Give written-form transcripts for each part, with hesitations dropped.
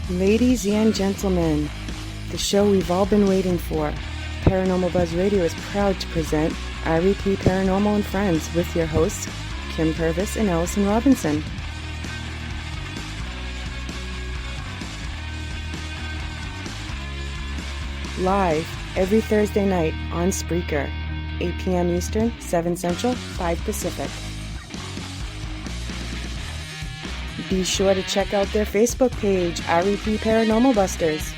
Ladies and gentlemen, the show we've all been waiting for, Paranormal Buzz Radio is proud to present I Repeat Paranormal and Friends with your hosts, Kim Purvis and Allison Robinson. Live every Thursday night on Spreaker, 8 p.m. Eastern, 7 Central, 5 Pacific. Be sure to check out their Facebook page, REP Paranormal Busters.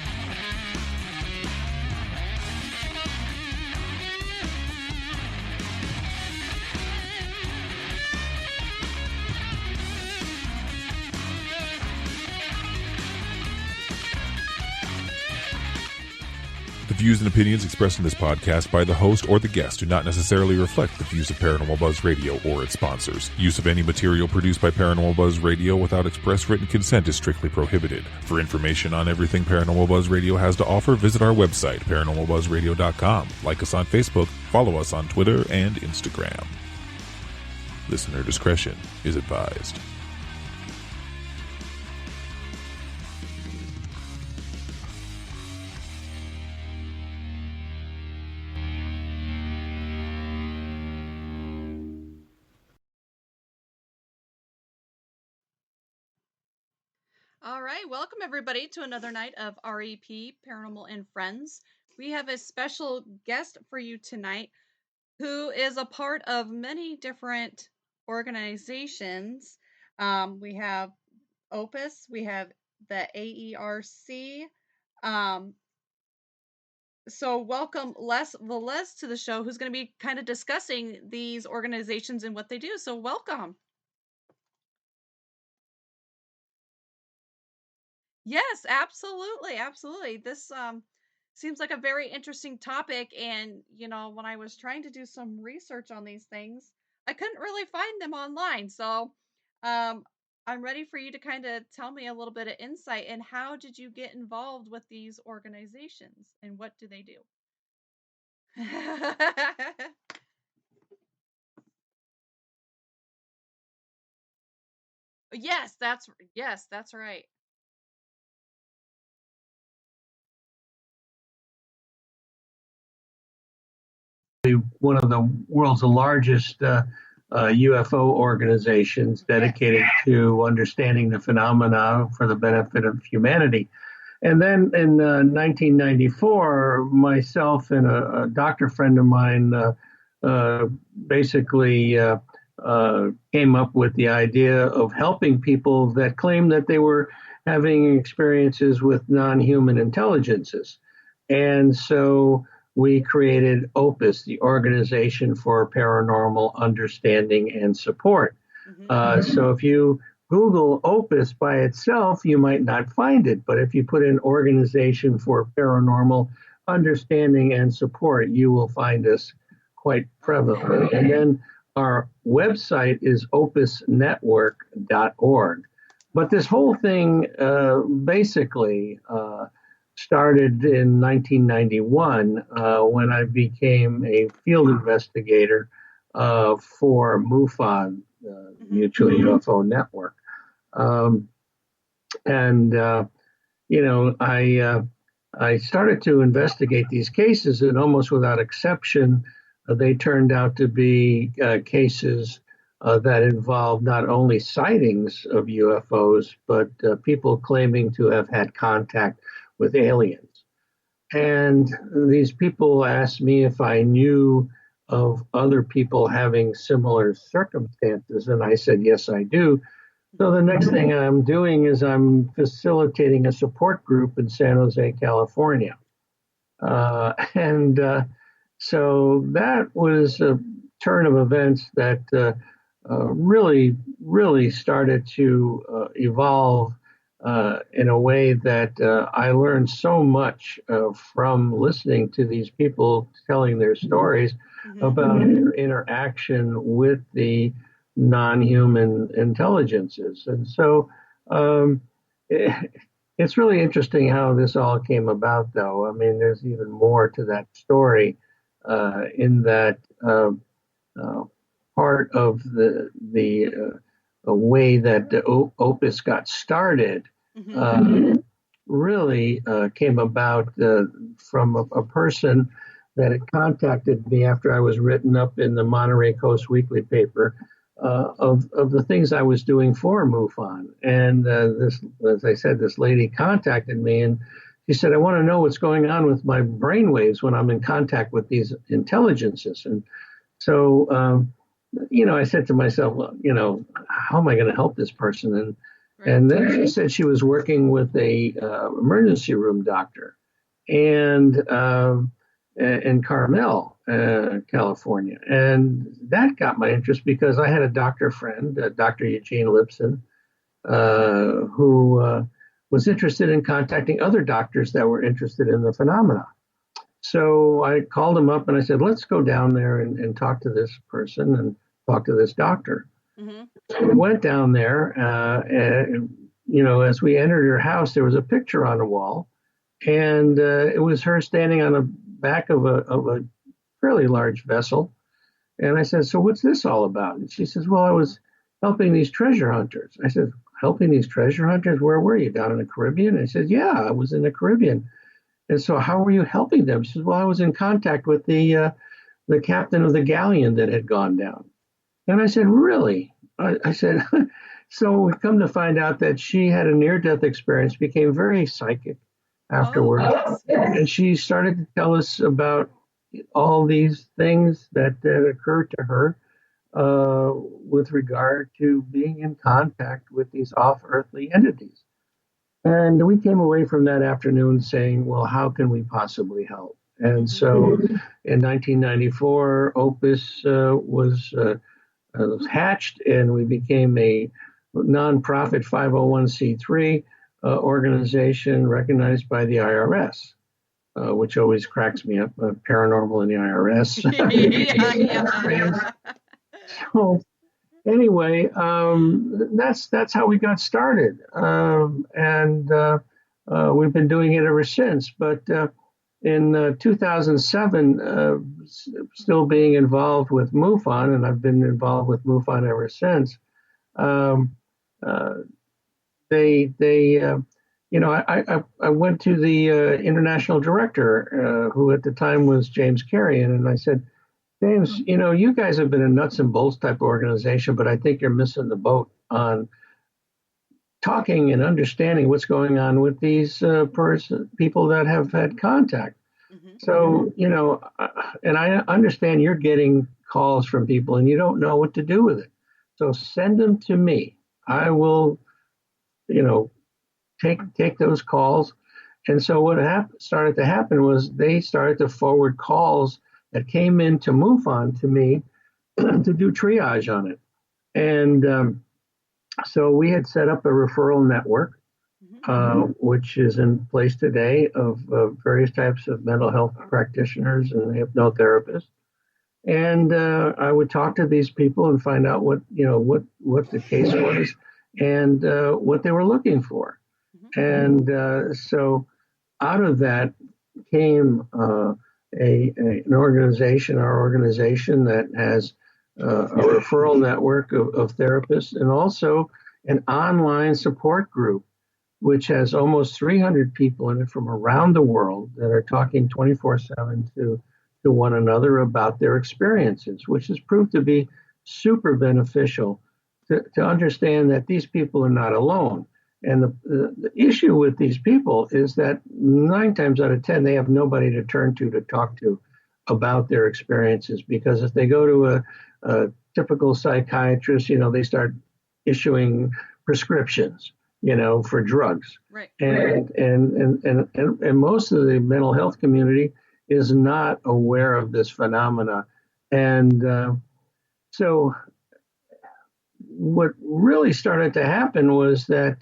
The views and opinions expressed in this podcast by the host or the guest do not necessarily reflect the views of Paranormal Buzz Radio or its sponsors. Use of any material produced by Paranormal Buzz Radio without express written consent is strictly prohibited. For information on everything Paranormal Buzz Radio has to offer, visit our website, paranormalbuzzradio.com. Like us on Facebook, follow us on Twitter and Instagram. Listener discretion is advised. All right, welcome everybody to another night of REP Paranormal and Friends. We have a special guest for you tonight who is a part of many different organizations. We have OPUS, we have the AERC. So welcome Velez to the show, who's going to be kind of discussing these organizations and what they do. So welcome. Yes, absolutely, absolutely. This seems like a very interesting topic, and when I was trying to do some research on these things, I couldn't really find them online. So, I'm ready for you to kind of tell me a little bit of insight. And how did you get involved with these organizations, and what do they do? Yes, that's right. One of the world's largest UFO organizations dedicated to understanding the phenomena for the benefit of humanity. And then in 1994, myself and a doctor friend of mine basically came up with the idea of helping people that claim that they were having experiences with non-human intelligences. And so we created OPUS, the Organization for Paranormal Understanding and Support. So if you Google OPUS by itself, you might not find it. But if you put in Organization for Paranormal Understanding and Support, you will find us quite prevalent. And then our website is opusnetwork.org. But this whole thing basically started in 1991 when I became a field investigator for MUFON, Mutual UFO Network. I started to investigate these cases, and almost without exception, they turned out to be cases that involved not only sightings of UFOs, but people claiming to have had contact with aliens. And these people asked me if I knew of other people having similar circumstances, and I said, yes, I do. So the next thing I'm doing is I'm facilitating a support group in San Jose, California. So that was a turn of events that really started to evolve in a way that I learned so much from listening to these people telling their stories about their interaction with the non-human intelligences. And so it's really interesting how this all came about, though. I mean, there's even more to that story in that part of the way that the OPUS got started really came about from a person that had contacted me after I was written up in the Monterey Coast Weekly paper of the things I was doing for MUFON. And this, as I said, this lady contacted me and she said, I want to know what's going on with my brainwaves when I'm in contact with these intelligences. And so, I said to myself, well, how am I going to help this person? And then she said she was working with a emergency room doctor and in Carmel, California. And that got my interest because I had a doctor friend, Dr. Eugene Lipson, who was interested in contacting other doctors that were interested in the phenomena. So I called him up and I said, let's go down there and talk to this person and talk to this doctor. Mm-hmm. So we went down there, and, as we entered her house, there was a picture on the wall, and it was her standing on the back of a fairly large vessel. And I said, so what's this all about? And she says, well, I was helping these treasure hunters. I said, helping these treasure hunters? Where were you, down in the Caribbean? And I said, yeah, I was in the Caribbean. And so how were you helping them? She says, well, I was in contact with the captain of the galleon that had gone down. And I said, really? I said, so we come to find out that she had a near-death experience, became very psychic afterward. Oh, yes. And she started to tell us about all these things that occurred to her with regard to being in contact with these off-earthly entities. And we came away from that afternoon saying, well, how can we possibly help? And so in 1994, OPUS was hatched, and we became a nonprofit 501c3 organization recognized by the IRS, which always cracks me up, paranormal in the IRS. Yeah. So anyway, that's how we got started, and we've been doing it ever since. But in 2007, still being involved with MUFON, and I've been involved with MUFON ever since. I went to the international director, who at the time was James Carrion, and I said, James, you guys have been a nuts and bolts type of organization, but I think you're missing the boat on talking and understanding what's going on with these people that have had contact. Mm-hmm. So, and I understand you're getting calls from people and you don't know what to do with it. So send them to me. I will, take those calls. And so what started to happen was they started to forward calls that came into MUFON to me to do triage on it. And so we had set up a referral network, which is in place today of various types of mental health practitioners and hypnotherapists. And I would talk to these people and find out what the case was and what they were looking for. And so out of that came an organization, our organization, that has a referral network of therapists, and also an online support group, which has almost 300 people in it from around the world that are talking 24/7 to one another about their experiences, which has proved to be super beneficial to understand that these people are not alone. And the issue with these people is that 9 times out of 10, they have nobody to turn to talk to about their experiences. Because if they go to a typical psychiatrist, they start issuing prescriptions, for drugs. Right. And most of the mental health community is not aware of this phenomena. And so what really started to happen was that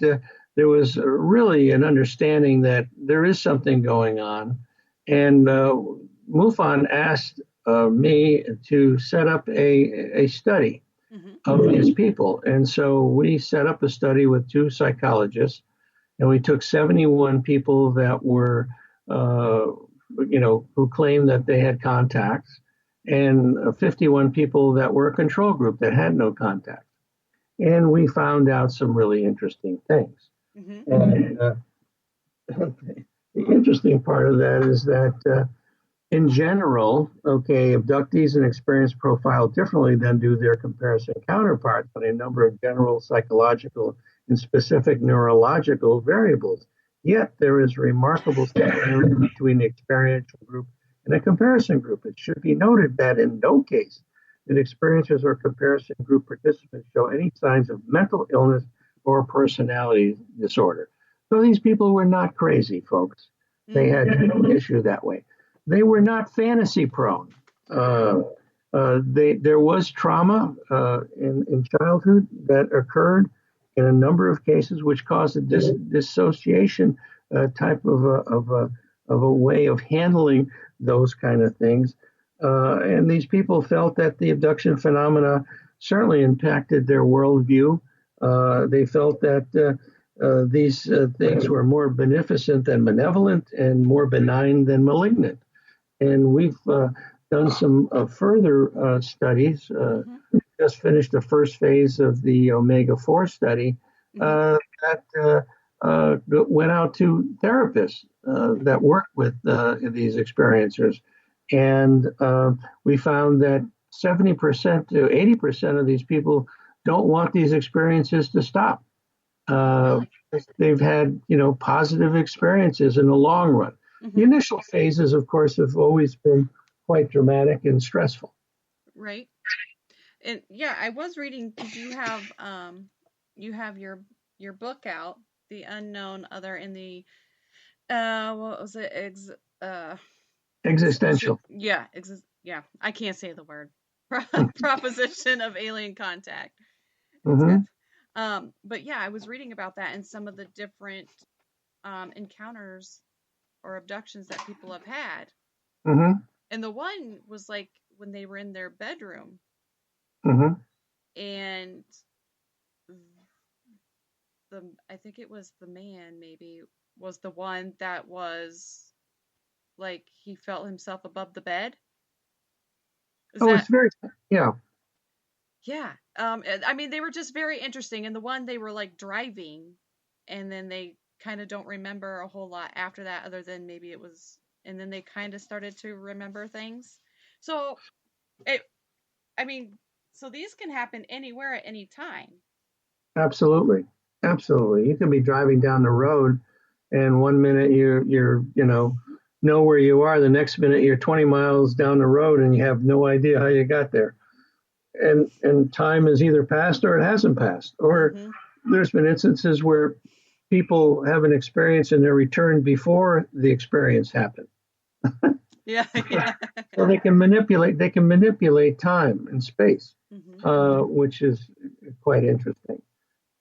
there was really an understanding that there is something going on. And MUFON asked me to set up a study of these people. And so we set up a study with 2 psychologists, and we took 71 people that were, who claimed that they had contacts, and 51 people that were a control group that had no contact. And we found out some really interesting things. And the interesting part of that is that in general, okay, abductees and experience profile differently than do their comparison counterparts on a number of general psychological and specific neurological variables. Yet there is remarkable similarity between the experiential group and a comparison group. It should be noted that in no case did experiencers or comparison group participants show any signs of mental illness or personality disorder. So these people were not crazy, folks. They had no issue that way. They were not fantasy prone. There was trauma in childhood that occurred in a number of cases, which caused a dissociation type of a way of handling those kind of things. And these people felt that the abduction phenomena certainly impacted their worldview. They felt that these things were more beneficent than malevolent and more benign than malignant. And we've done some further studies. Just finished the first phase of the omega-4 study that went out to therapists that work with these experiencers. And we found that 70% to 80% of these people don't want these experiences to stop. They've had, positive experiences in the long run. The initial phases, of course, have always been quite dramatic and stressful. Right. And yeah, I was reading because you have your book out, The Unknown Other in the what was it? Existential. Yeah, I can't say the word. Proposition of alien contact. But yeah, I was reading about that and some of the different encounters or abductions that people have had. And the one was like when they were in their bedroom. And I think it was the man maybe was the one that was like he felt himself above the bed. It's very, yeah. Yeah. I mean, they were just very interesting. And the one they were like driving and then they kind of don't remember a whole lot after that other than maybe it was, and then they kind of started to remember things. So so these can happen anywhere at any time. Absolutely. You can be driving down the road and one minute you're know where you are. The next minute you're 20 miles down the road and you have no idea how you got there. And time has either passed or it hasn't passed. Or there's been instances where people have an experience and they're returned before the experience happened. Yeah. So they can manipulate time and space, which is quite interesting.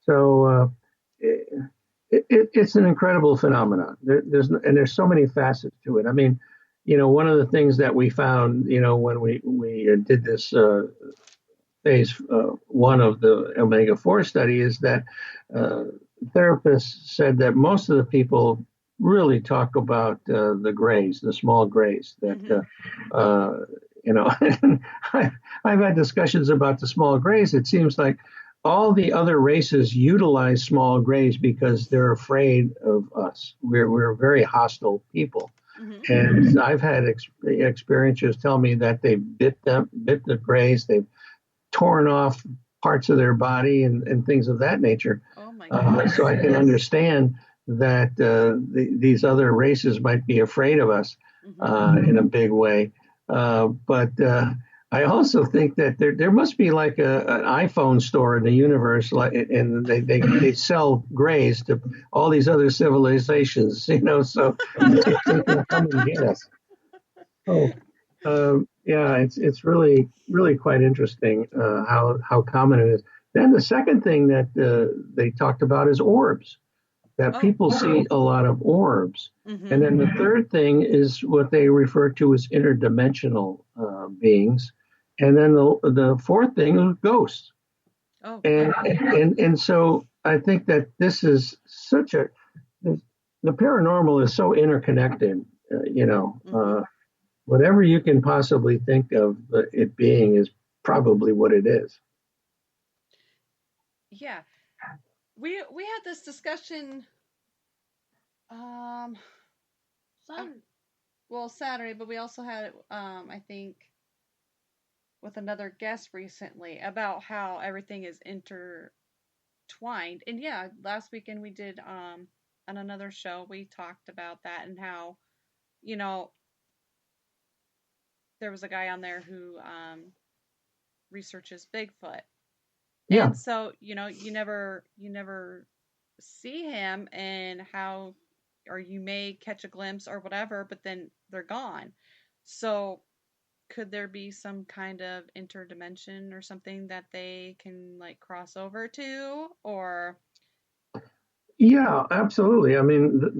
So it's an incredible phenomenon. There's so many facets to it. I mean, one of the things that we found, when we did this phase one of the omega-4 study is that therapists said that most of the people really talk about the grays, the small grays. That I've had discussions about the small grays. It seems like all the other races utilize small grays because they're afraid of us. We're very hostile people. And I've had experiencers tell me that they bit the grays, they've torn off parts of their body and things of that nature. Oh my goodness. So I can understand that these other races might be afraid of us in a big way. But I also think that there must be like an iPhone store in the universe, and they sell grays to all these other civilizations, so they can come and get us. Yeah, it's really, really quite interesting how common it is. Then the second thing that they talked about is orbs, that people see a lot of orbs. And then the third thing is what they refer to as interdimensional beings. And then the fourth thing is ghosts. And so I think that this is the paranormal is so interconnected, whatever you can possibly think of it being is probably what it is. Yeah. We had this discussion Um, well, Saturday, but we also had, I think, with another guest recently about how everything is intertwined. And yeah, last weekend we did, on another show, we talked about that and how, you know, there was a guy on there who, researches Bigfoot. Yeah. And so, you never see him and how, or you may catch a glimpse or whatever, but then they're gone. So could there be some kind of interdimension or something that they can like cross over to, or Yeah, absolutely. I mean,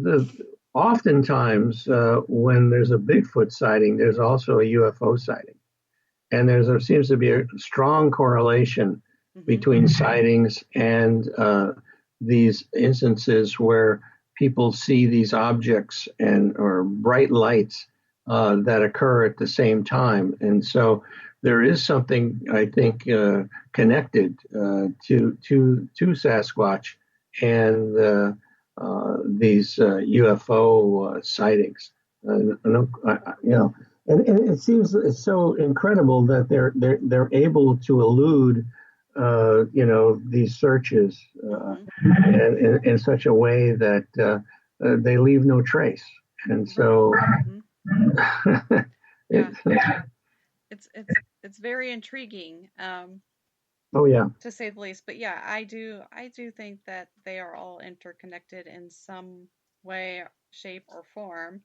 oftentimes when there's a Bigfoot sighting, there's also a UFO sighting, and there seems to be a strong correlation mm-hmm. between sightings and these instances where people see these objects and or bright lights that occur at the same time, and so there is something I think connected to Sasquatch and these UFO sightings. And it seems it's so incredible that they're able to elude these searches in such a way that they leave no trace. And so mm-hmm. Yeah, it's very intriguing, oh yeah, to say the least. But yeah, I do think that they are all interconnected in some way, shape, or form.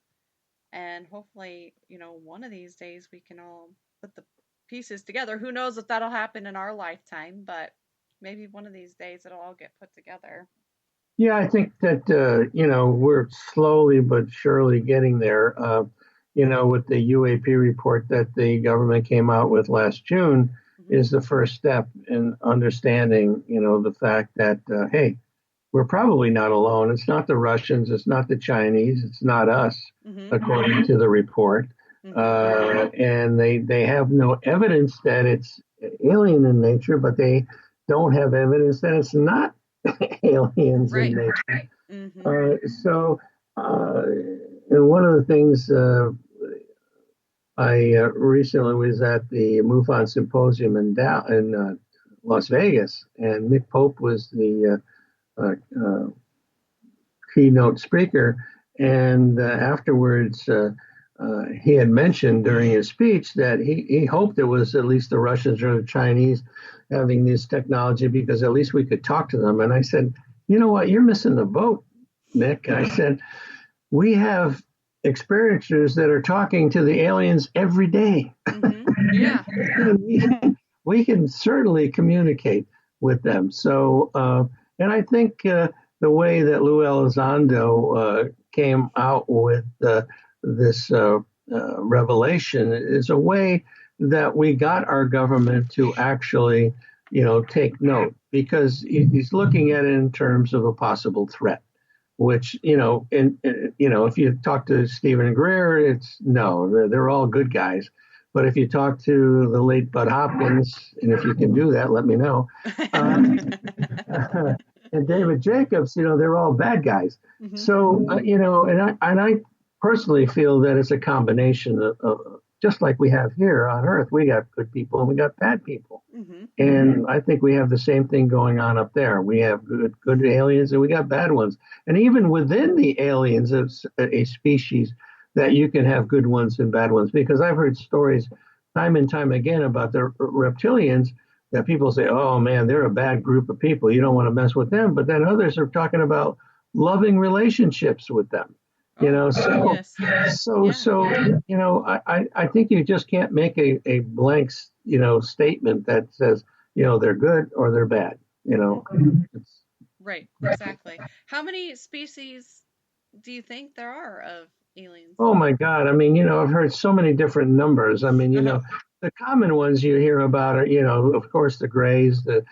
And hopefully, one of these days we can all put the pieces together. Who knows if that'll happen in our lifetime, but maybe one of these days it'll all get put together. yeah, I think that we're slowly but surely getting there. With the UAP report that the government came out with last June, Mm-hmm. is the first step in understanding, the fact that hey, we're probably not alone. It's not the Russians, it's not the Chinese, it's not us, Mm-hmm. according to the report. Mm-hmm. And they have no evidence that it's alien in nature, but they don't have evidence that it's not aliens Right. in nature. Mm-hmm. And one of the things I recently was at the MUFON Symposium in Las Vegas, and Nick Pope was the keynote speaker. And afterwards, he had mentioned during his speech that he hoped it was at least the Russians or the Chinese having this technology because at least we could talk to them. And I said, you know what, you're missing the boat, Nick. I said, we have experiencers that are talking to the aliens every day. Mm-hmm. Yeah. we can certainly communicate with them. So, and I think the way that Lou Elizondo came out with this revelation is a way that we got our government to actually, take note, because he's looking at it in terms of a possible threat. Which, if you talk to Stephen Greer, it's no, they're all good guys. But if you talk to the late Bud Hopkins, and if you can do that, let me know. And David Jacobs, they're all bad guys. Mm-hmm. So, and I personally feel that it's a combination of just like we have here on Earth, we got good people and we got bad people. Mm-hmm. And I think we have the same thing going on up there. We have good aliens and we got bad ones. And even within the aliens, it's a species that you can have good ones and bad ones. Because I've heard stories time and time again about the reptilians that people say, oh man, they're a bad group of people. You don't want to mess with them. But then others are talking about loving relationships with them. Yes. I think you just can't make a blank, statement that says, they're good or they're bad, Right, exactly. How many species do you think there are of aliens? Oh my God. I mean, I've heard so many different numbers. I mean, the common ones you hear about are, of course, the grays, the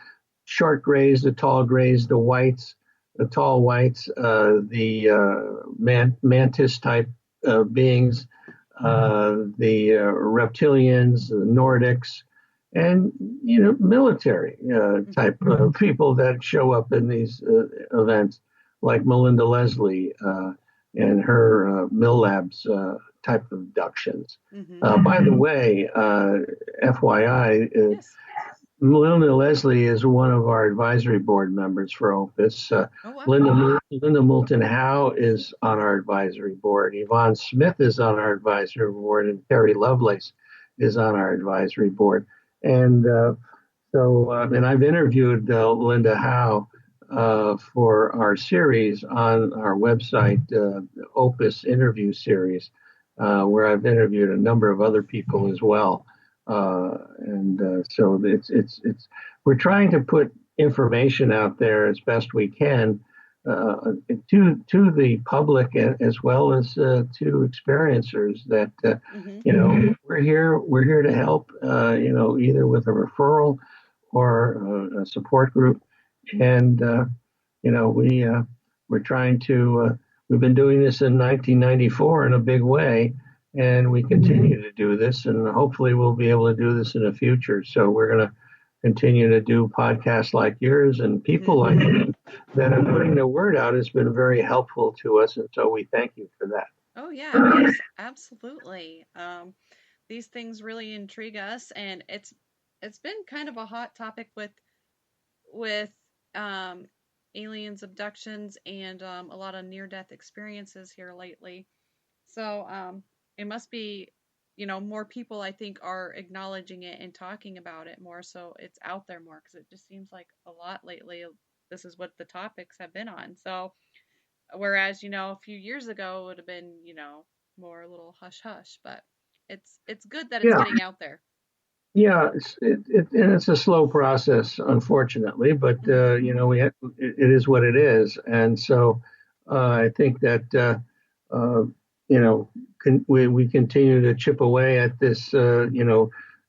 short grays, the tall grays, the whites, the tall whites, the mantis type beings, the reptilians, the Nordics, and military type people that show up in these events, like Melinda Leslie, and her Mill Labs type of abductions. Mm-hmm. By the way, FYI, Yes. Linda Leslie is one of our advisory board members for OPUS. Oh, wow. Linda Moulton Howe is on our advisory board. Yvonne Smith is on our advisory board, and Terry Lovelace is on our advisory board. And and I've interviewed Linda Howe for our series on our website, Opus Interview Series, where I've interviewed a number of other people as well. So we're trying to put information out there as best we can to the public as well as to experiencers that Mm-hmm. we're here to help either with a referral or a support group, and we're trying to we've been doing this in 1994 in a big way, and we continue to do this, and hopefully we'll be able to do this in the future. So we're going to continue to do podcasts like yours, and people like you that are putting the word out has been very helpful to us, and so we thank you for that. Oh yeah, absolutely. These things really intrigue us, and it's been kind of a hot topic with aliens, abductions, and a lot of near-death experiences here lately. So it must be, more people I think are acknowledging it and talking about it more, so it's out there more because it just seems like a lot lately. This is what the topics have been on. So whereas a few years ago it would have been more a little hush hush, but it's good that it's Yeah, getting out there. yeah, and it's a slow process, unfortunately, but Hmm. it is what it is, and so I think that we continue to chip away at this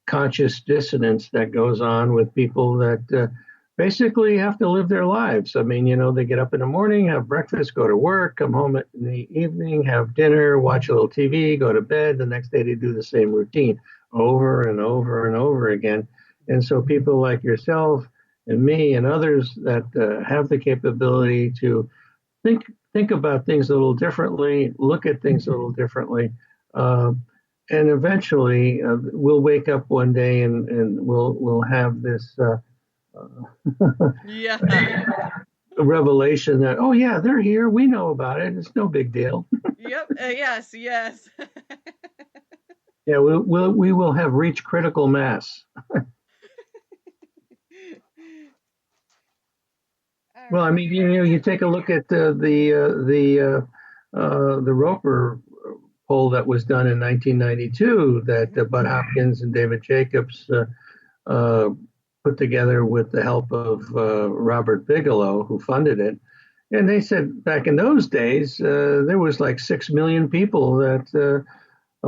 conscious dissonance that goes on with people that basically have to live their lives. I mean, they get up in the morning, have breakfast, go to work, come home in the evening, have dinner, watch a little TV, go to bed. The next day they do the same routine over and over and over again. And so people like yourself and me and others that have the capability to think about things a little differently, look at things a little differently, uh, and eventually we'll wake up one day and we'll have this Yeah. revelation that, oh yeah, they're here, we know about it, it's no big deal. Yep. Yes. Yes. Yeah, we will have reached critical mass. All Well, I right. mean, you take a look at the Roper poll that was done in 1992 that Hmm. Bud Hopkins and David Jacobs uh, put together with the help of Robert Bigelow, who funded it. And they said back in those days, there was like 6 million people that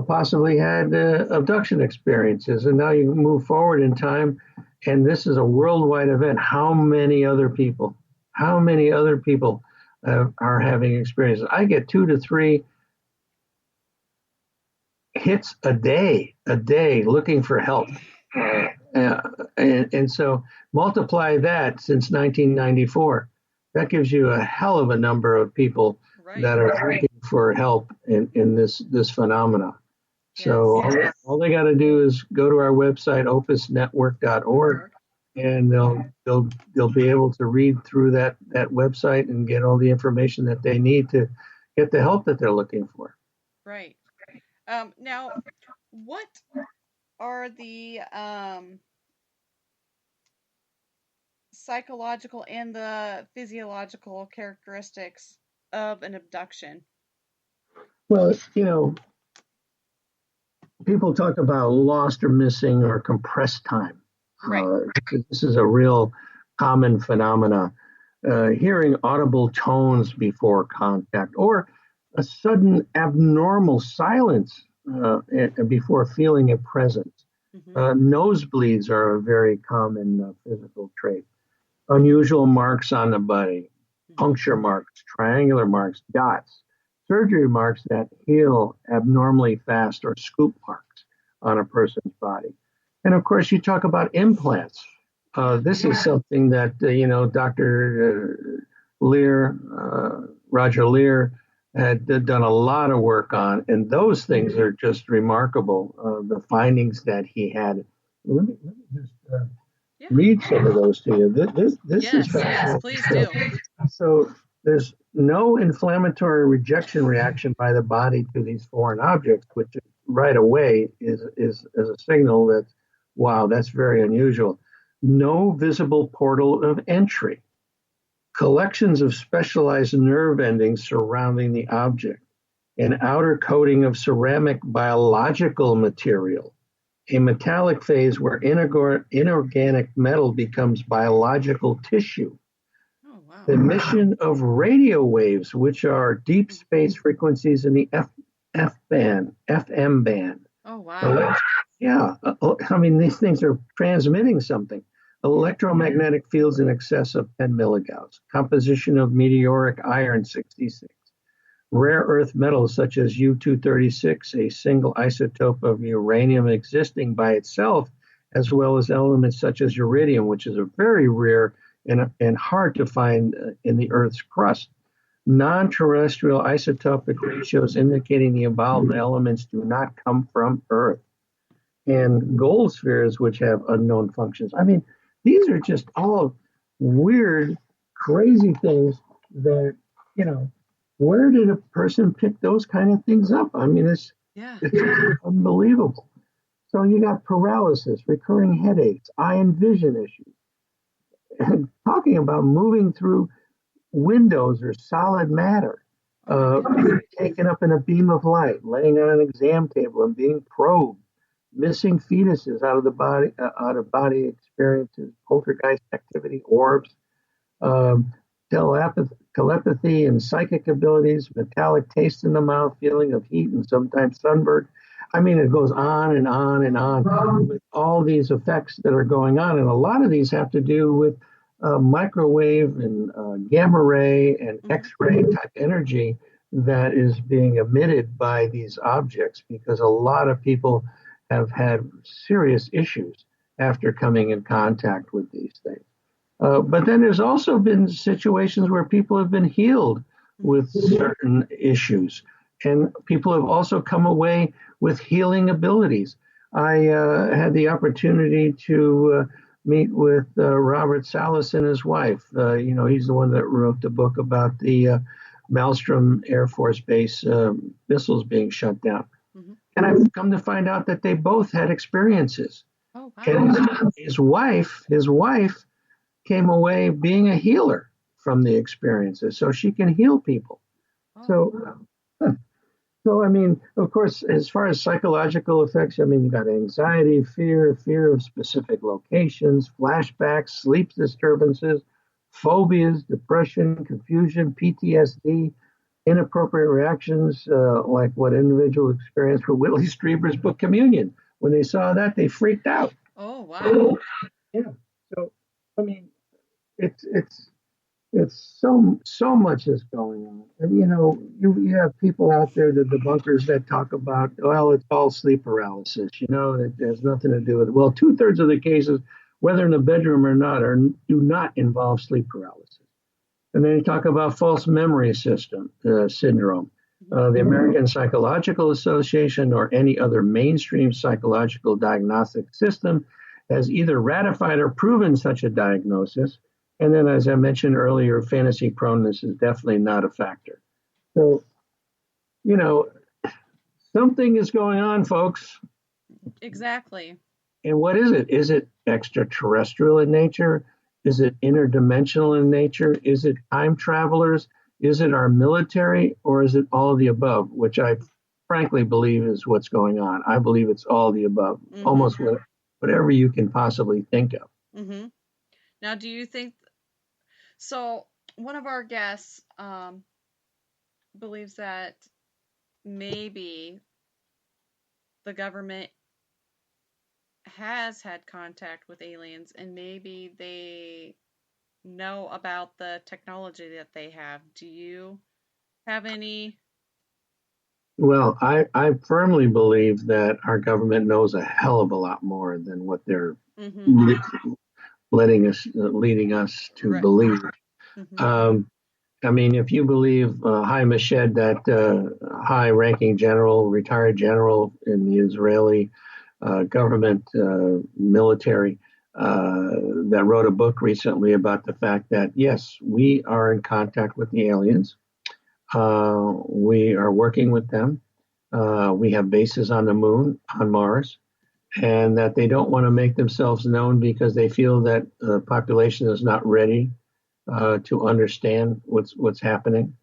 possibly had abduction experiences. And now you move forward in time, and this is a worldwide event. How many other people are having experiences? I get 2 to 3 hits a day looking for help. And so multiply that since 1994. That gives you a hell of a number of people Right. that are looking for help in this phenomena. So Yes. all they got to do is go to our website, opusnetwork.org, Org. and they'll be able to read through that website and get all the information that they need to get the help that they're looking for. Right. Now, what are the psychological and the physiological characteristics of an abduction? Well, people talk about lost or missing or compressed time. Right. This is a real common phenomena. Hearing audible tones before contact, or a sudden abnormal silence before feeling a presence. Hmm. Nosebleeds are a very common physical trait. Unusual marks on the body, Hmm. puncture marks, triangular marks, dots, surgery marks that heal abnormally fast, or scoop marks on a person's body. And of course, you talk about implants. Yeah. This is something that Dr. Lear, Roger Lear, had done a lot of work on, and those things are just remarkable. The findings that he had. Let me just Yeah. read some of those to you. This is Yes, fascinating. please do. So there's no inflammatory rejection reaction by the body to these foreign objects, which right away is a signal that, wow, that's very unusual. No visible portal of entry. Collections of specialized nerve endings surrounding the object. An outer coating of ceramic biological material. A metallic phase where inorganic metal becomes biological tissue. Oh, wow. The emission of radio waves, which are deep space frequencies in the FM band. Oh, wow. Yeah, I mean, these things are transmitting something. Electromagnetic fields in excess of 10 milligauss. Composition of meteoric iron 66. Rare earth metals such as U-236, a single isotope of uranium existing by itself, as well as elements such as uridium, which is a very rare and hard to find in the Earth's crust. Non-terrestrial isotopic ratios indicating the involved elements do not come from Earth. And gold spheres, which have unknown functions. I mean, these are just all weird, crazy things that, where did a person pick those kind of things up? I mean, it's unbelievable. So you got paralysis, recurring headaches, eye and vision issues. And talking about moving through windows or solid matter, being taken up in a beam of light, laying on an exam table and being probed, missing fetuses out of body experiences, poltergeist activity, orbs, telepathy and psychic abilities, metallic taste in the mouth, feeling of heat and sometimes sunburn. I mean, it goes on and on and on with all these effects that are going on. And a lot of these have to do with microwave and gamma ray and X-ray type energy that is being emitted by these objects, because a lot of people have had serious issues after coming in contact with these things. But then there's also been situations where people have been healed with certain issues, and people have also come away with healing abilities. I had the opportunity to meet with Robert Salas and his wife. He's the one that wrote the book about the Maelstrom Air Force Base missiles being shut down. Mm-hmm. And I've come to find out that they both had experiences. Oh, wow. And his wife came away being a healer from the experiences, so she can heal people. Oh. So I mean, of course, as far as psychological effects, I mean, you got anxiety, fear of specific locations, flashbacks, sleep disturbances, phobias, depression, confusion, PTSD, inappropriate reactions, like what individuals experienced with Whitley Strieber's book Communion. When they saw that, they freaked out. Oh, wow. Yeah. So, I mean, it's so much is going on. And, you have people out there, the debunkers that talk about, well, it's all sleep paralysis. It has nothing to do with it. Well, 2/3 of the cases, whether in the bedroom or not, do not involve sleep paralysis. And then you talk about false memory syndrome. The American Psychological Association or any other mainstream psychological diagnostic system has either ratified or proven such a diagnosis. And then, as I mentioned earlier, fantasy proneness is definitely not a factor. So, something is going on, folks. Exactly. And what is it? Is it extraterrestrial in nature? Is it interdimensional in nature? Is it time travelers? Is it our military? Or is it all of the above, which I frankly believe is what's going on. I believe it's all of the above, almost whatever you can possibly think of. Mm-hmm. Now, do you think... So, one of our guests believes that maybe the government has had contact with aliens and maybe they know about the technology that they have. Do you have any? Well, I firmly believe that our government knows a hell of a lot more than what they're leading us to believe. I mean, if you believe Hai Mashed, that high-ranking general, retired general in the Israeli government military, that wrote a book recently about the fact that, yes, we are in contact with the aliens. We are working with them. We have bases on the moon, on Mars, and that they don't want to make themselves known because they feel that the population is not ready to understand what's happening.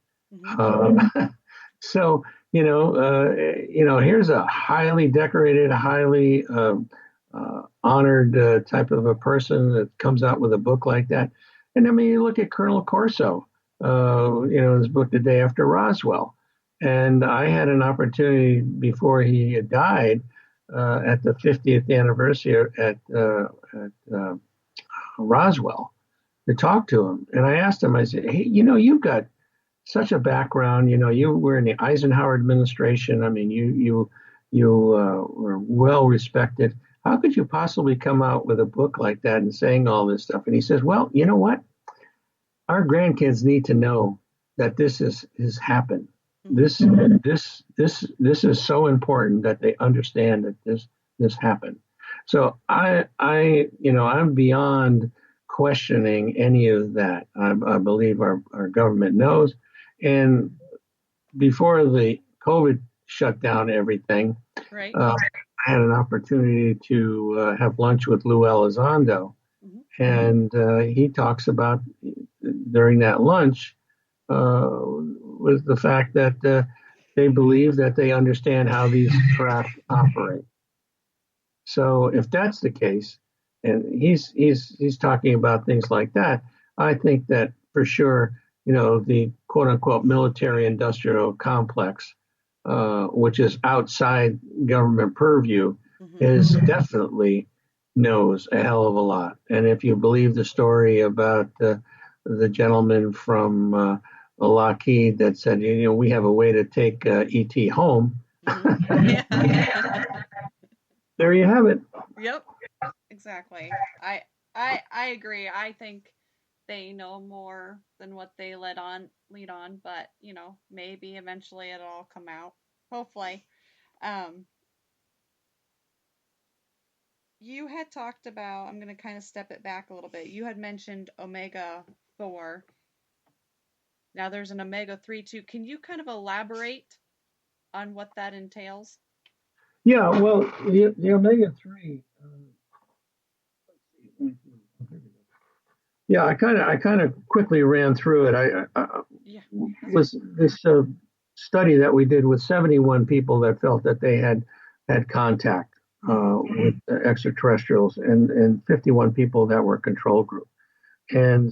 So here's a highly decorated, highly honored type of a person that comes out with a book like that. And I mean, you look at Colonel Corso, his book The Day After Roswell. And I had an opportunity before he died at the 50th anniversary at Roswell to talk to him. And I asked him, I said, hey, you've got such a background. You were in the Eisenhower administration. I mean, you were well respected. How could you possibly come out with a book like that and saying all this stuff? And he says, well, you know what? Our grandkids need to know that this has happened. This is so important that they understand that this happened. So I'm beyond questioning any of that. I believe our government knows. And before the COVID shut down everything, right. I had an opportunity to have lunch with Lou Elizondo. And he talks about during that lunch was the fact that they believe that they understand how these craft operate. So if that's the case, and he's talking about things like that, I think that for sure, the quote unquote military industrial complex, which is outside government purview, is definitely knows a hell of a lot. And if you believe the story about the gentleman from Lockheed that said, we have a way to take ET home. There you have it. Yep, exactly. I agree. I think they know more than what they lead on, but maybe eventually it'll all come out. Hopefully. You had talked about, I'm going to kind of step it back a little bit. You had mentioned omega-4. Now there's an omega-3 too. Can you kind of elaborate on what that entails? Yeah, well, the omega-3. Yeah, I kind of quickly ran through it. Was this study that we did with 71 people that felt that they had contact with extraterrestrials, and 51 people that were control group. And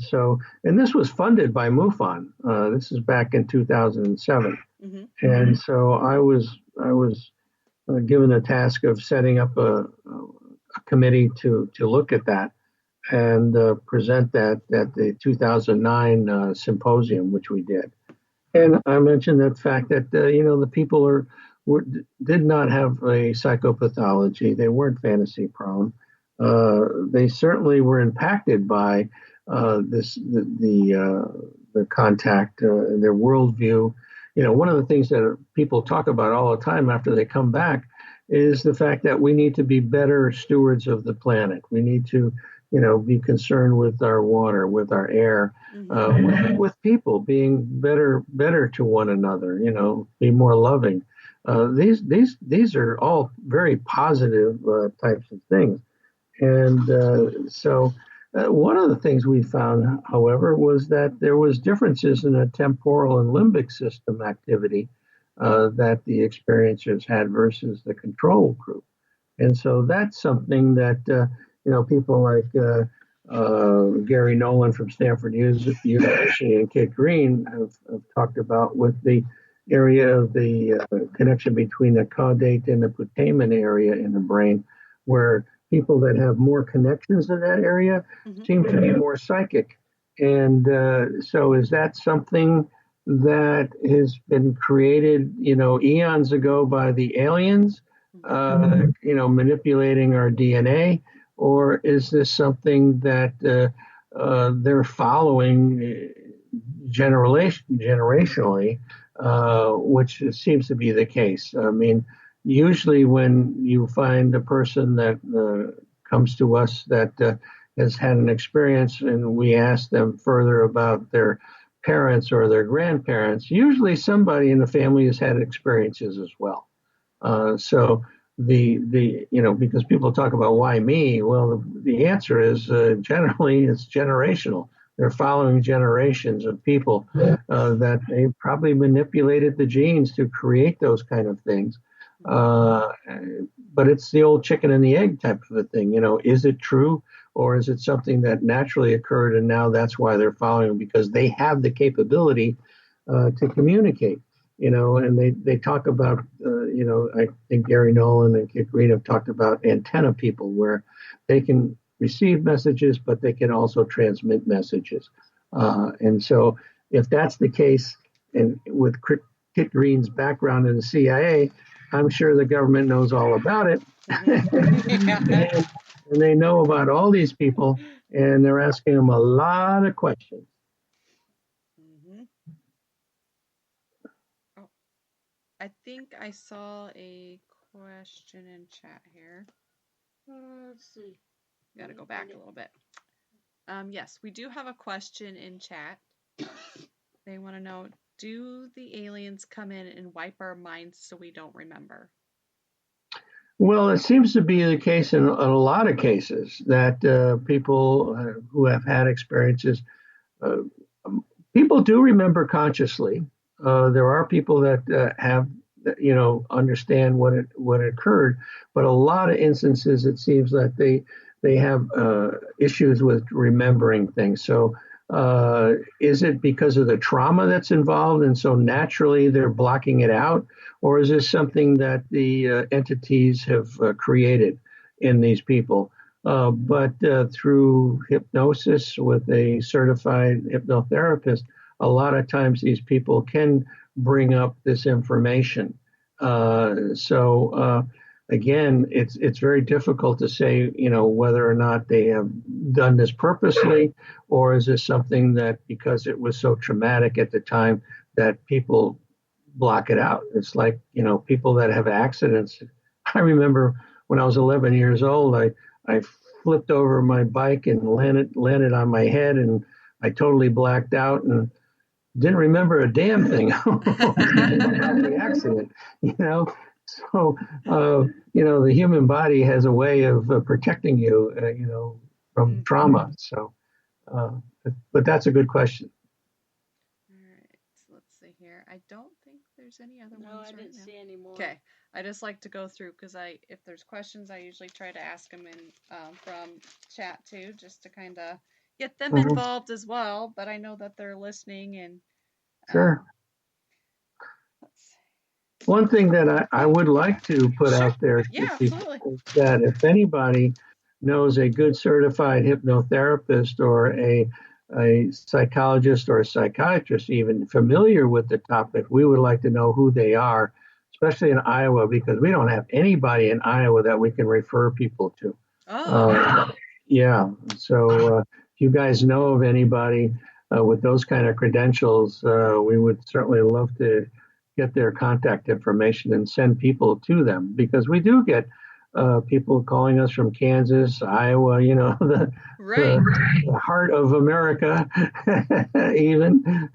this was funded by MUFON. This is back in 2007. And so I was given the task of setting up a committee to look at that and present that at the 2009 symposium, which we did. And I mentioned the fact that the people did not have a psychopathology. They weren't fantasy prone. They certainly were impacted by the contact, their worldview. One of the things that people talk about all the time after they come back is the fact that we need to be better stewards of the planet. We need to, be concerned with our water, with our air, with people, being better to one another. Be more loving. These are all very positive types of things, and so. One of the things we found, however, was that there was differences in the temporal and limbic system activity that the experiencers had versus the control group. And so that's something that, people like Gary Nolan from Stanford University and Kit Green have talked about with the area of the connection between the caudate and the putamen area in the brain, where people that have more connections in that area seem to be more psychic. And so is that something that has been created, eons ago by the aliens, manipulating our DNA? Or is this something that they're following generationally, which seems to be the case. I mean, usually when you find a person that comes to us that has had an experience and we ask them further about their parents or their grandparents, usually somebody in the family has had experiences as well. So because people talk about why me, well, the answer is generally it's generational. They're following generations of people that they probably manipulated the genes to create those kind of things. But it's the old chicken and the egg type of a thing. Is it true, or is it something that naturally occurred and now that's why they're following, because they have the capability to communicate? And they talk about, I think Gary Nolan and Kit Green have talked about antenna people, where they can receive messages, but they can also transmit messages. And so if that's the case, and with Kit Green's background in the CIA, I'm sure the government knows all about it. and they know about all these people, and they're asking them a lot of questions. I think I saw a question in chat here. Let's see. Got to go back a little bit. Yes, we do have a question in chat. They want to know, do the aliens come in and wipe our minds so we don't remember? Well, it seems to be the case in a lot of cases that people who have had experiences, people do remember consciously. There are people that have, understand what occurred, but a lot of instances it seems that they have issues with remembering things. So is it because of the trauma that's involved, and so naturally they're blocking it out, or is this something that the entities have created in these people? But through hypnosis with a certified hypnotherapist, a lot of times these people can bring up this information. Again, it's very difficult to say, whether or not they have done this purposely, or is this something that because it was so traumatic at the time that people block it out. It's like, people that have accidents. I remember when I was 11 years old, I flipped over my bike and landed on my head, and I totally blacked out and didn't remember a damn thing about the accident, So, the human body has a way of protecting you, from trauma. So, but that's a good question. All right, so let's see here. I don't think there's any other ones. No, I didn't see any more. Okay, I just like to go through because if there's questions, I usually try to ask them from chat too, just to kind of get them involved as well. But I know that they're listening and. Sure. One thing that I would like to put out there is that if anybody knows a good certified hypnotherapist or a psychologist or a psychiatrist even familiar with the topic, we would like to know who they are, especially in Iowa, because we don't have anybody in Iowa that we can refer people to. Yeah. So if you guys know of anybody with those kind of credentials, we would certainly love to get their contact information and send people to them, because we do get people calling us from Kansas, Iowa, the heart of America, even.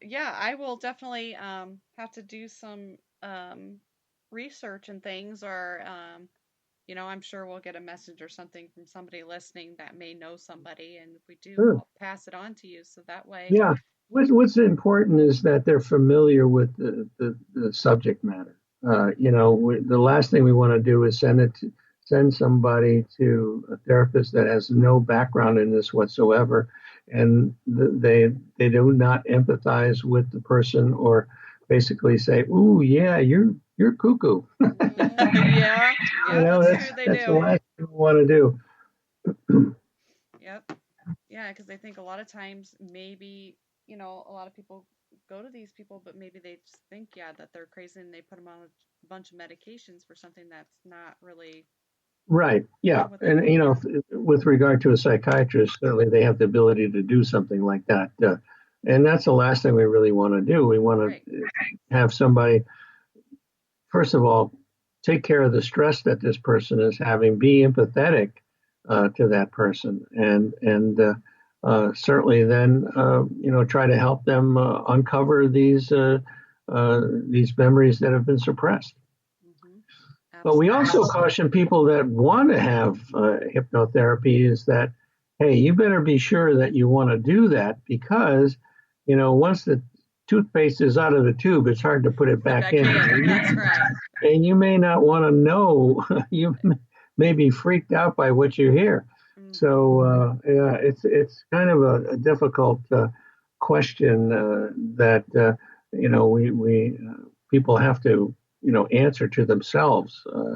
Yeah, I will definitely have to do some research and things, or I'm sure we'll get a message or something from somebody listening that may know somebody, and if we do, I'll pass it on to you, so that way. Yeah. What's important is that they're familiar with the subject matter. The last thing we want to do is send somebody to a therapist that has no background in this whatsoever, and they do not empathize with the person, or basically say, "Ooh, yeah, you're cuckoo." Yeah, that's the last thing we want to do. Yep. Yeah, because they think a lot of times maybe, a lot of people go to these people, but maybe they just think, that they're crazy, and they put them on a bunch of medications for something that's not really Right. Yeah. What And, with regard to a psychiatrist, certainly they have the ability to do something like that. And that's the last thing we really want to do. We want right. to have somebody, first of all, take care of the stress that this person is having, be empathetic to that person, and certainly then, try to help them uncover these memories that have been suppressed. Hmm. But we Absolutely. also caution people that want to have hypnotherapy is that, hey, you better be sure that you want to do that because, once the toothpaste is out of the tube, it's hard to put it Put it back back in. in. That's right. And you may not want to know, you may be freaked out by what you hear. Hmm. So, yeah, it's kind of a difficult question that, we people have to, answer to themselves. Hmm.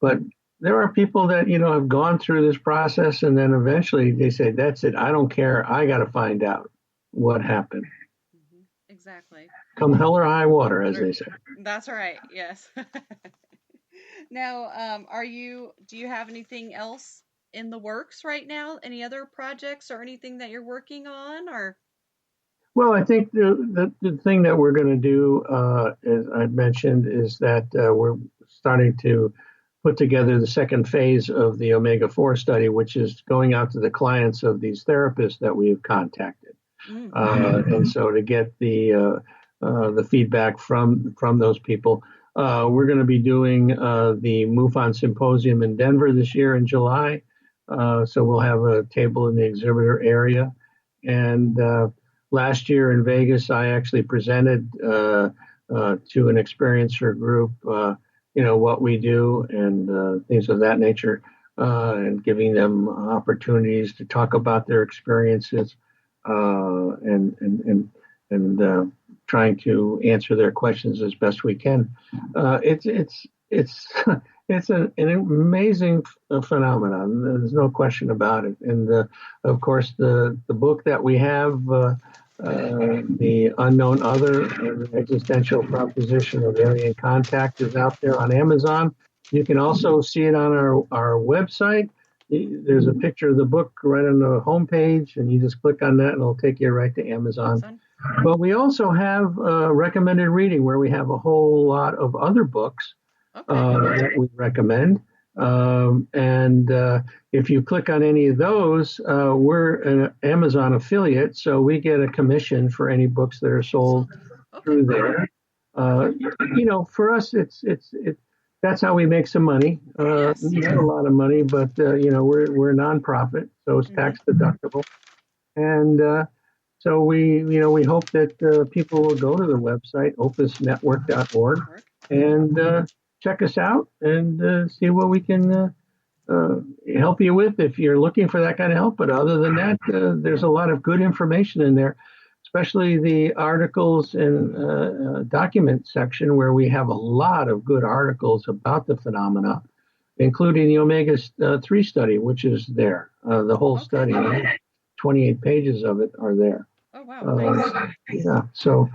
But there are people that, have gone through this process and then eventually they say, that's it. I don't care. I got to find out what happened. Hmm. Exactly. Come hell or high water, as Or- they say. That's right. Yes. Now, do you have anything else in the works right now? Any other projects or anything that you're working on or? Well, I think the thing that we're going to do, as I mentioned, is that we're starting to put together the second phase of the Omega-4 study, which is going out to the clients of these therapists that we've contacted. Mm. And so to get the feedback from those people, we're going to be doing the MUFON Symposium in Denver this year in July. So we'll have a table in the exhibitor area. And last year in Vegas, I actually presented to an experiencer group, what we do and things of that nature, and giving them opportunities to talk about their experiences and trying to answer their questions as best we can. It's it's an amazing phenomenon. There's no question about it. And of course, the book that we have, the Unknown Other, the Existential Proposition of Alien Contact, is out there on Amazon. You can also see it on our website. There's a picture of the book right on the homepage, and you just click on that, and it'll take you right to Amazon. Son? But we also have recommended reading, where we have a whole lot of other books Okay. that we recommend. And if you click on any of those, we're an Amazon affiliate, so we get a commission for any books that are sold Okay. through there. For us, it's that's how we make some money. Yes. Not a lot of money, but we're a nonprofit, so it's tax deductible. And so we hope that people will go to the website opusnetwork.org and check us out and see what we can help you with if you're looking for that kind of help. But other than that, there's a lot of good information in there, especially the articles and document section where we have a lot of good articles about the phenomena, including the Omega-3 study, which is there. The whole study, 28 pages of it are there. Oh, wow. Nice. Yeah, so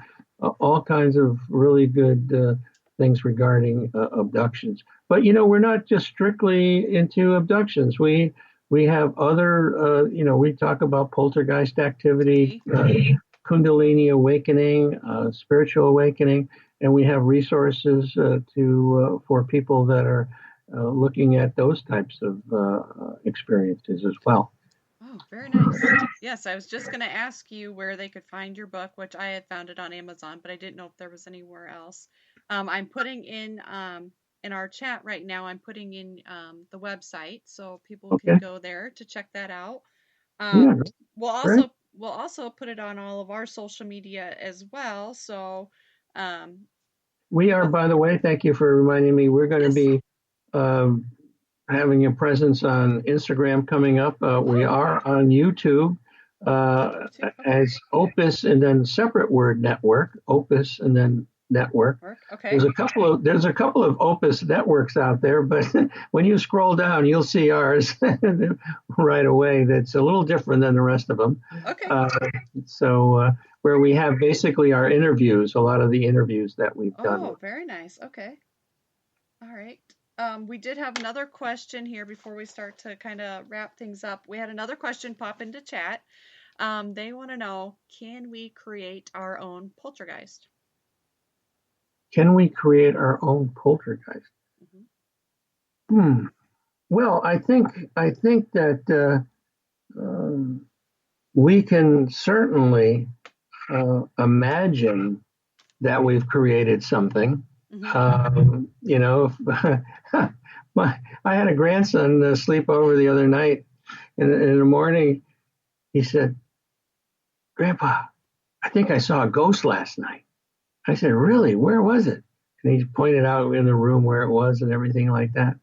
all kinds of really good things regarding abductions. But we're not just strictly into abductions. We have other, we talk about poltergeist activity, Kundalini awakening, spiritual awakening, and we have resources for people that are looking at those types of experiences as well. Oh, very nice. Yes, I was just going to ask you where they could find your book, which I had found it on Amazon, but I didn't know if there was anywhere else. I'm putting in our chat right now, I'm putting in the website so people can go there to check that out. Yeah, We'll also put it on all of our social media as well. So we are, by the way, thank you for reminding me, we're going to be having a presence on Instagram coming up. We are on YouTube as Opus and then separate word network, Opus and then network. Okay. There's a couple of Opus networks out there, but when you scroll down, you'll see ours right away. That's a little different than the rest of them. Okay. So where we have basically our interviews, a lot of the interviews that we've done. Oh, very nice. Okay. All right. We did have another question here before we start to kind of wrap things up. We had another question pop into chat. They want to know, can we create our own poltergeist? Can we create our own poltergeist? Mm-hmm. Well, I think that we can certainly imagine that we've created something. Mm-hmm. I had a grandson sleep over the other night, and in the morning he said, "Grandpa, I think I saw a ghost last night." I said, "Really? Where was it?" And he pointed out in the room where it was and everything like that.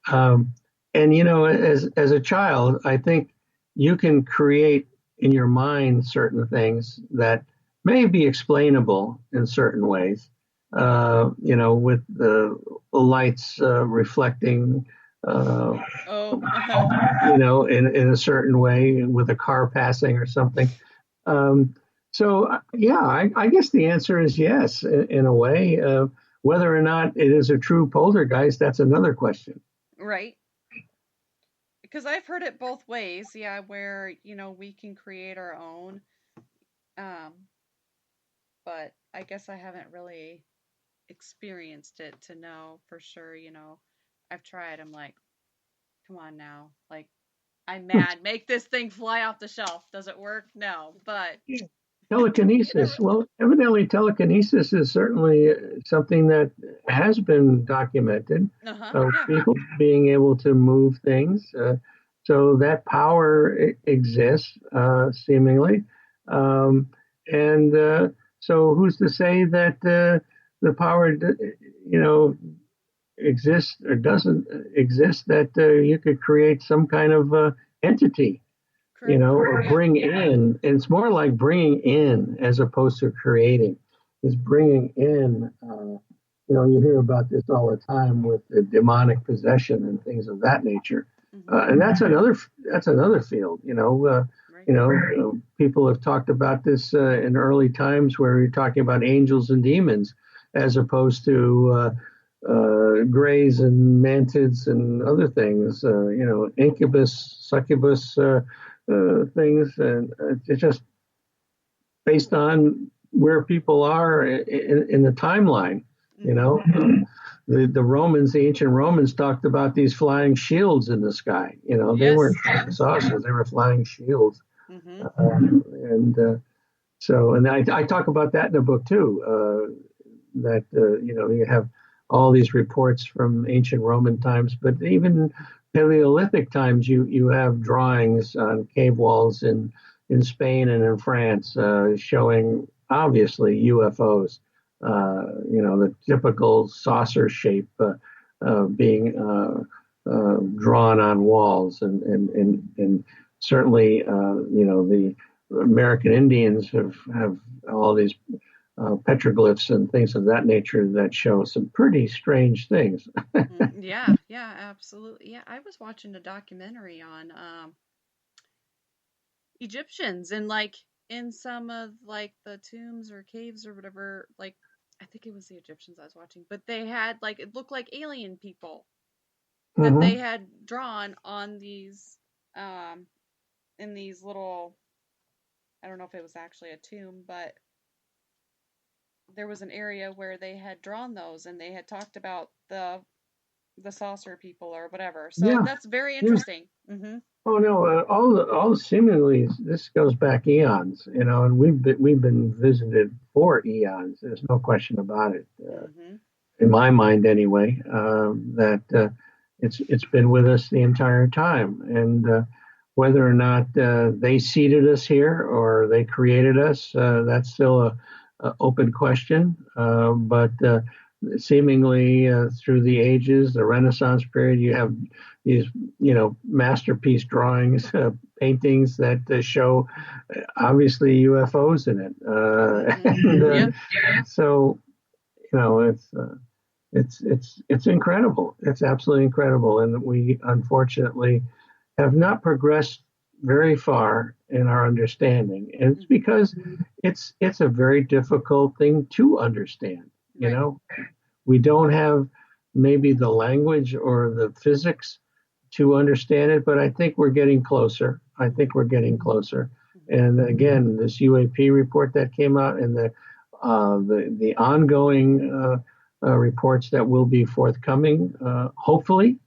And as a child, I think you can create in your mind certain things that may be explainable in certain ways. With the lights reflecting, in a certain way, with a car passing or something. I guess the answer is yes, in a way. Whether or not it is a true poltergeist, that's another question. Right. Because I've heard it both ways, yeah, where, we can create our own. But I guess I haven't really experienced it to know for sure, I've tried. I'm like, come on now. Like, I'm mad. Make this thing fly off the shelf. Does it work? No. But telekinesis. Well, evidently, telekinesis is certainly something that has been documented. People being able to move things. So that power exists, seemingly. So who's to say that the power, exists or doesn't exist, that you could create some kind of entity, or bring in. And it's more like bringing in as opposed to creating. Is bringing in. You hear about this all the time with the demonic possession and things of that nature, and that's another field. People have talked about this in early times, where you're talking about angels and demons, as opposed to greys and mantids and other things. Incubus, succubus things, and it's just based on where people are in the timeline. The ancient Romans talked about these flying shields in the sky. They weren't flying saucers; they were flying shields. I talk about that in the book too. That you have all these reports from ancient Roman times, but even Paleolithic times, you have drawings on cave walls in Spain and in France showing obviously UFOs. The typical saucer shape being drawn on walls, and certainly the American Indians have all these petroglyphs and things of that nature that show some pretty strange things. Yeah, absolutely. Yeah, I was watching a documentary on Egyptians, and like in some of like the tombs or caves or whatever, like I think it was the Egyptians I was watching, but they had like, it looked like alien people that they had drawn on these in these little, I don't know if it was actually a tomb, but there was an area where they had drawn those, and they had talked about the saucer people or whatever. So that's very interesting. Oh no, all seemingly this goes back eons, and we've been visited for eons. There's no question about it, in my mind anyway. That it's been with us the entire time, and whether or not they seeded us here or they created us, that's still a open question. But seemingly through the ages, the Renaissance period, you have these, masterpiece drawings, paintings that show obviously UFOs in it. So, it's incredible. It's absolutely incredible, and we unfortunately have not progressed very far in our understanding, and it's because it's a very difficult thing to understand. We don't have maybe the language or the physics to understand it, but I think we're getting closer. I think we're getting closer. And again, this UAP report that came out and the ongoing reports that will be forthcoming, hopefully,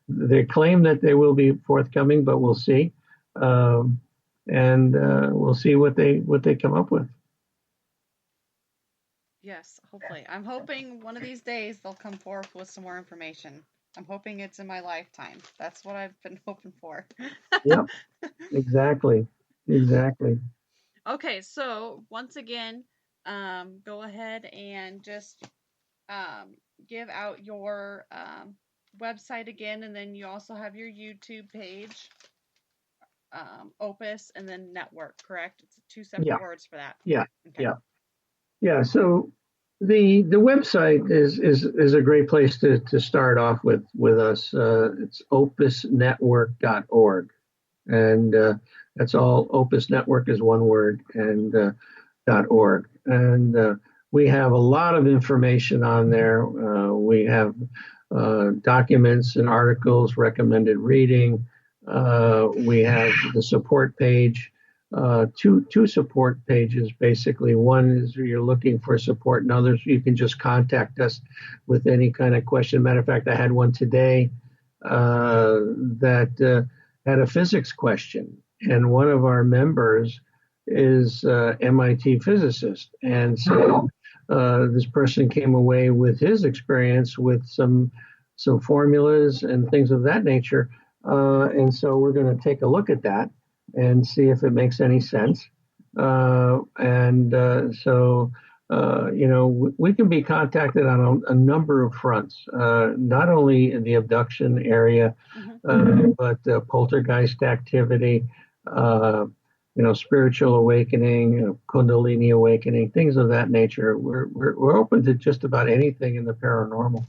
they claim that they will be forthcoming, but we'll see. And we'll see what they come up with. Yes, hopefully. I'm hoping one of these days they'll come forth with some more information. I'm hoping it's in my lifetime. That's what I've been hoping for. Yep, exactly. Okay, so once again, go ahead and just give out your website again, and then you also have your YouTube page, Opus, and then network, correct? It's two separate words for that. Yeah, okay. yeah. So the website is a great place to start off with us. It's opusnetwork.org, and that's all. Opus Network is one word, and .org, and we have a lot of information on there. We have documents and articles, recommended reading. We have the support page, two support pages basically. One is you're looking for support, and others you can just contact us with any kind of question. Matter of fact, I had one today that had a physics question, and one of our members is MIT physicist, and so this person came away with his experience with some formulas and things of that nature, and so we're going to take a look at that and see if it makes any sense. We can be contacted on a number of fronts, not only in the abduction area, but poltergeist activity, spiritual awakening, Kundalini awakening, things of that nature. We're open to just about anything in the paranormal.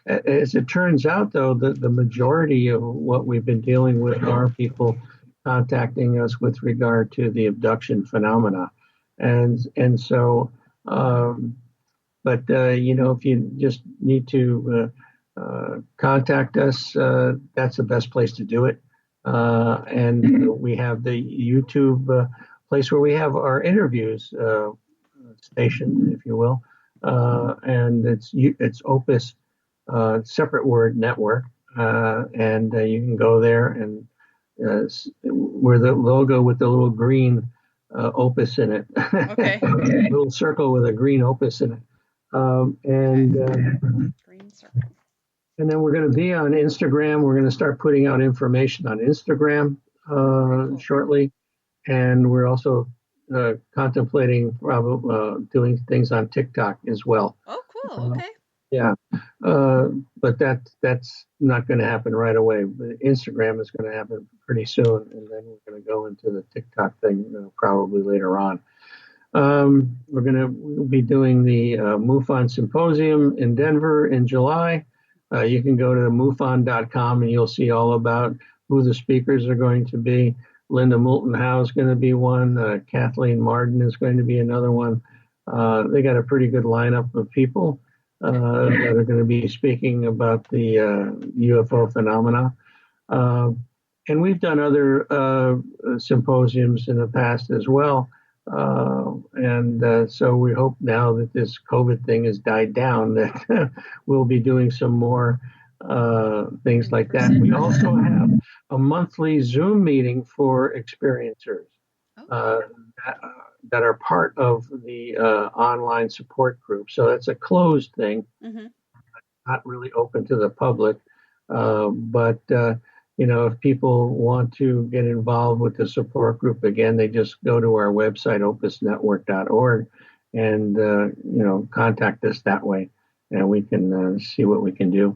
As it turns out, though, the majority of what we've been dealing with are people contacting us with regard to the abduction phenomena, and so. If you just need to contact us, that's the best place to do it. And we have the YouTube place where we have our interviews station, if you will, and it's Opus, separate word, network, and you can go there, and where the logo with the little green opus in it. Okay. A little circle with a green opus in it. Green circle. And then we're going to be on Instagram. We're going to start putting out information on Instagram shortly. And we're also contemplating doing things on TikTok as well. Oh, cool. Okay. Yeah. But that's not going to happen right away. But Instagram is going to happen pretty soon. And then we're going to go into the TikTok thing probably later on. We'll be doing the MUFON Symposium in Denver in July. You can go to MUFON.com and you'll see all about who the speakers are going to be. Linda Moulton Howe is going to be one. Kathleen Marden is going to be another one. They got a pretty good lineup of people that are going to be speaking about the UFO phenomena. And we've done other symposiums in the past as well. So we hope now that this COVID thing has died down that we'll be doing some more things like that. We also have a monthly Zoom meeting for experiencers that are part of the online support group. So that's a closed thing, not really open to the public. If people want to get involved with the support group, again, they just go to our website, opusnetwork.org, and, contact us that way, and we can see what we can do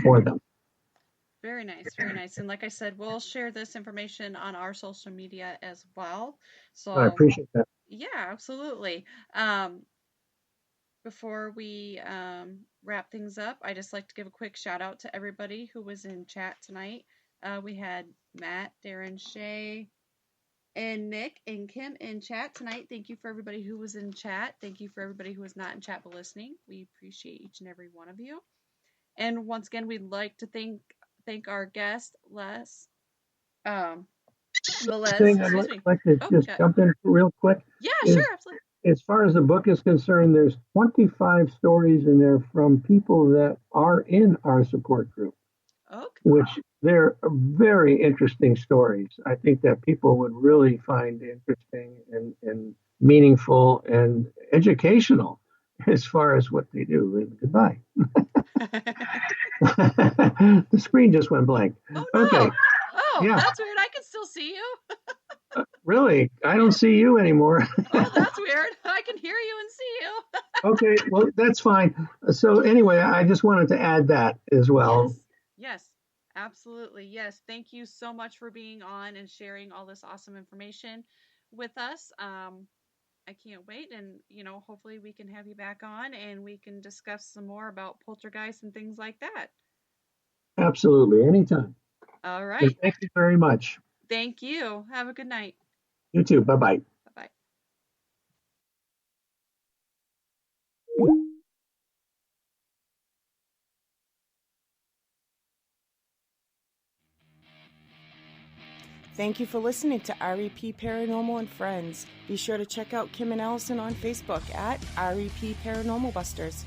for them. Very nice, very nice. And like I said, we'll share this information on our social media as well. So I appreciate that. Yeah, absolutely. Before we wrap things up, I just like to give a quick shout out to everybody who was in chat tonight. We had Matt, Darren, Shay, and Nick and Kim in chat tonight. Thank you for everybody who was in chat. Thank you for everybody who was not in chat but listening. We appreciate each and every one of you. And once again, we'd like to thank our guest, Velez. Thing I'd Excuse me. like to just Okay. jump in real quick Yeah, is, sure, absolutely. as far as the book is concerned, there's 25 stories in there from people that are in our support group, Okay. which they're very interesting stories. I think that people would really find interesting and meaningful and educational as far as what they do. And goodbye. The screen just went blank. Oh no! Okay. Oh, Yeah. that's weird. I can still see you. Really? I don't see you anymore. Oh, that's weird. I can hear you and see you. Okay, well, that's fine. So anyway, I just wanted to add that as well. Yes, absolutely. Yes. Thank you so much for being on and sharing all this awesome information with us. I can't wait, and hopefully we can have you back on and we can discuss some more about poltergeist and things like that. Absolutely, anytime. All right. Thank you very much. Thank you. Have a good night. You too. Bye-bye. Bye-bye. Thank you for listening to REP Paranormal and Friends. Be sure to check out Kim and Allison on Facebook at REP Paranormal Busters.